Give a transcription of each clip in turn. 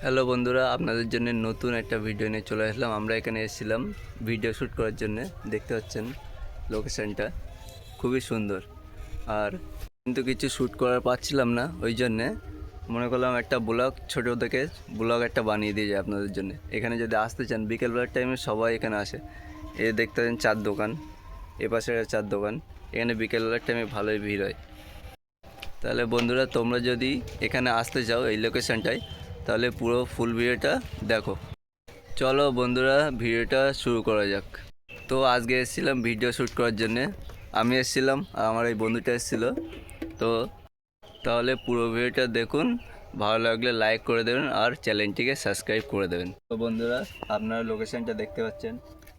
Hello বন্ধুরা, আপনাদের জন্য নতুন একটা ভিডিও নিয়ে চলে আসলাম। আমরা এখানে এসেছিলাম ভিডিও শ্যুট করার জন্য। দেখতে পাচ্ছেন লোকেশনটা খুবই সুন্দর। আর কিন্তু কিছু শ্যুট করার পাচ্ছিলাম না, ওই জন্যে মনে করলাম একটা ব্লগ, ছোটো থেকে ব্লগ একটা বানিয়ে দিয়ে যায় আপনাদের জন্য। এখানে যদি আসতে চান বিকেলবেলার টাইমে সবাই এখানে আসে। এ দেখতে পাচ্ছেন চার দোকান, এপাশে চার দোকান। এখানে বিকেলবেলার টাইমে ভালোই ভিড় হয়। তাহলে বন্ধুরা, তোমরা যদি এখানে আসতে চাও এই লোকেশনটায়, তাহলে পুরো ফুল ভিডিওটা দেখো। চলো বন্ধুরা, ভিডিওটা শুরু করা যাক। তো আজকে এসেছিলাম ভিডিও শ্যুট করার জন্যে। আমি এসেছিলাম আর আমার এই বন্ধুটা এসেছিলো। তো তাহলে পুরো ভিডিওটা দেখুন, ভালো লাগলে লাইক করে দেবেন আর চ্যানেলটিকে সাবস্ক্রাইব করে দেবেন। তো বন্ধুরা, আপনারা লোকেশনটা দেখতে পাচ্ছেন।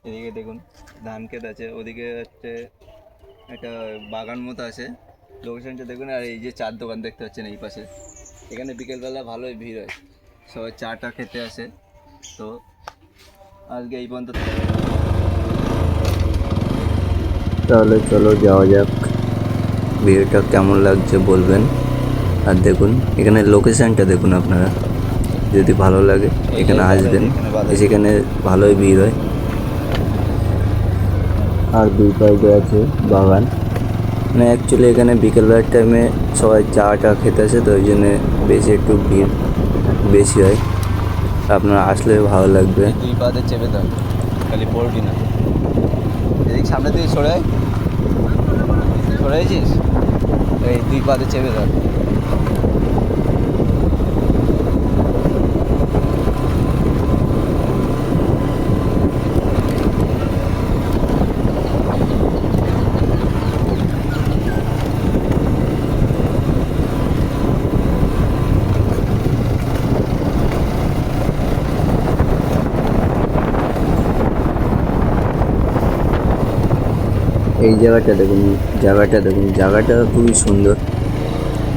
এদিকে দেখুন ধান ক্ষেত আছে, ওদিকে হচ্ছে একটা বাগান মতো আছে। লোকেশনটা দেখুন। আর এই যে চার দোকান দেখতে পাচ্ছেন এই পাশে, এখানে বিকেলবেলা ভালোই ভিড় হয়, সবাই চাটা খেতে আসে। তো আজকে এই পর্যন্ত, তাহলে চলো যাওয়া যাক। ভিডিওটা কেমন লাগছে বলবেন। আর দেখুন এখানে লোকেশনটা দেখুন, আপনারা যদি ভালো লাগে এখানে আসবেন। সেখানে ভালোই ভিড় হয়। আর দুই পাশে আছে বাগান। মানে অ্যাকচুয়ালি এখানে বিকেলবেলার টাইমে সবাই চাটা খেতে আসে, তো ওই জন্যে বেশি একটু ভিড় বেশি হয়। আপনারা আসলে ভালো লাগবে। দুই পাতে চেপে দাও, খালি পড়বি না। এদিক সামনে থেকে সরে সরেছিস, এই দুই পাতে চেপে দাও। এই জায়গাটা দেখুন, জায়গাটা খুবই সুন্দর।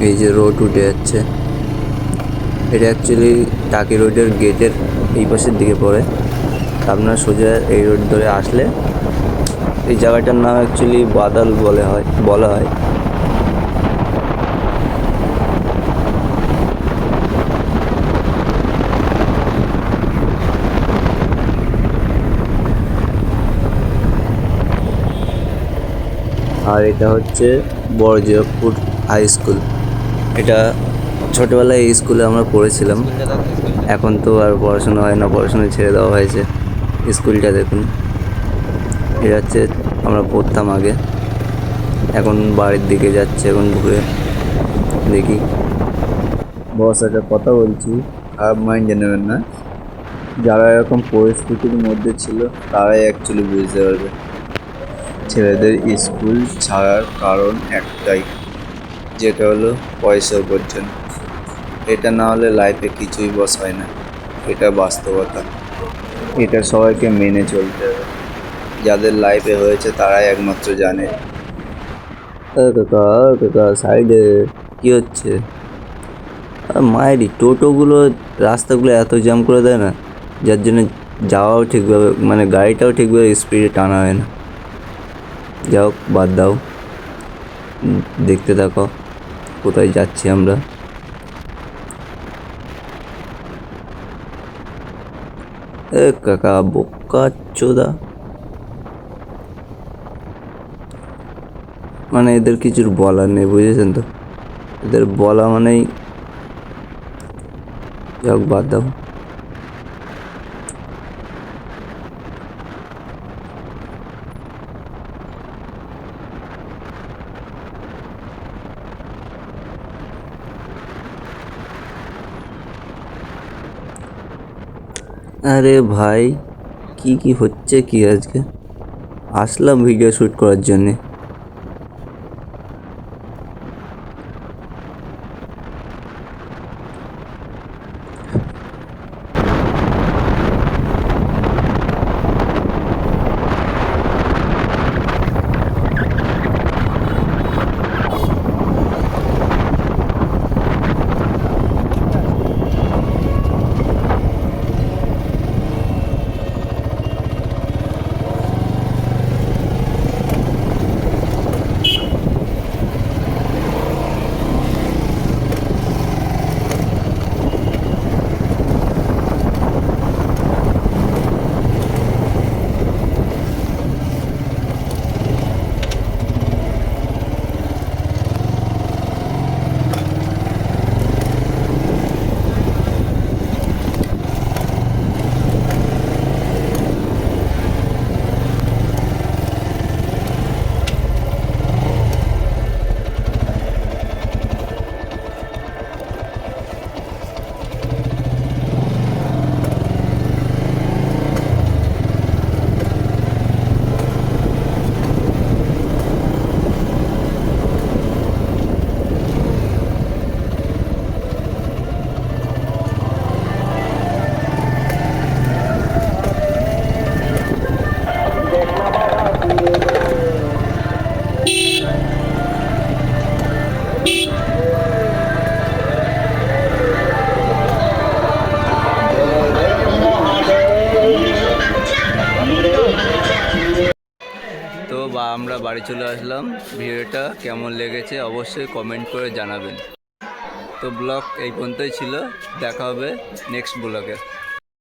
এই যে রোড উঠে যাচ্ছে, এটা অ্যাকচুয়ালি টাকি রোডের গেটের এই পাশের দিকে পড়ে। আপনার সোজা এই রোড ধরে আসলে এই জায়গাটার নাম অ্যাকচুয়ালি বাদাল বলা হয়। আর এটা হচ্ছে বড়জয়পুর হাই স্কুল। এটা ছোটোবেলায় এই স্কুলে আমরা পড়েছিলাম। এখন তো আর পড়াশোনা হয় না, পড়াশোনা ছেড়ে দেওয়া হয়েছে। স্কুলটা দেখুন, এটা হচ্ছে আমরা পড়তাম আগে। এখন বাড়ির দিকে যাচ্ছে, এখন ঘুরে দেখি। বস, একটা কথা বলছি, খারাপ মাইন্ডে নেবেন না। যারা এরকম পরিস্থিতির মধ্যে ছিল তারাই অ্যাকচুয়ালি বুঝতে পারবে। ছেলেদের স্কুল ছাড়ার কারণ একটাই, যেটা হলো পয়সা উপার্জন। এটা না হলে লাইফে কিছুই বস হয় না। এটা বাস্তবতা, এটা সবাইকে মেনে চলতে হবে। যাদের লাইফে হয়েছে তারাই একমাত্র জানে। কাকা সাইডে কি হচ্ছে? মায়েরই টোটোগুলো রাস্তাগুলো এত জ্যাম করে দেয় না, যার জন্য যাওয়াও ঠিকভাবে, মানে গাড়িটাও ঠিকভাবে স্পিডে টানা হয় না। যাও, বাদ দাও, দেখতে থাকো কোথায় যাচ্ছি আমরা। এ কাকা বোকা চোদা, মানে এদের কিছুর বলার নেই, বুঝেছেন তো? এদের বলা মানেই, যাও বাদ দাও। আরে ভাই, কি হচ্ছে কি আজকে? আসলাম ভিডিও শ্যুট করার জন্যে। আমরা বাড়ি চলে আসলাম। ভিডিওটা কেমন লেগেছে অবশ্যই কমেন্ট করে জানাবেন। তো ব্লগ এই পর্যন্তই ছিল, দেখা হবে নেক্সট ব্লগে।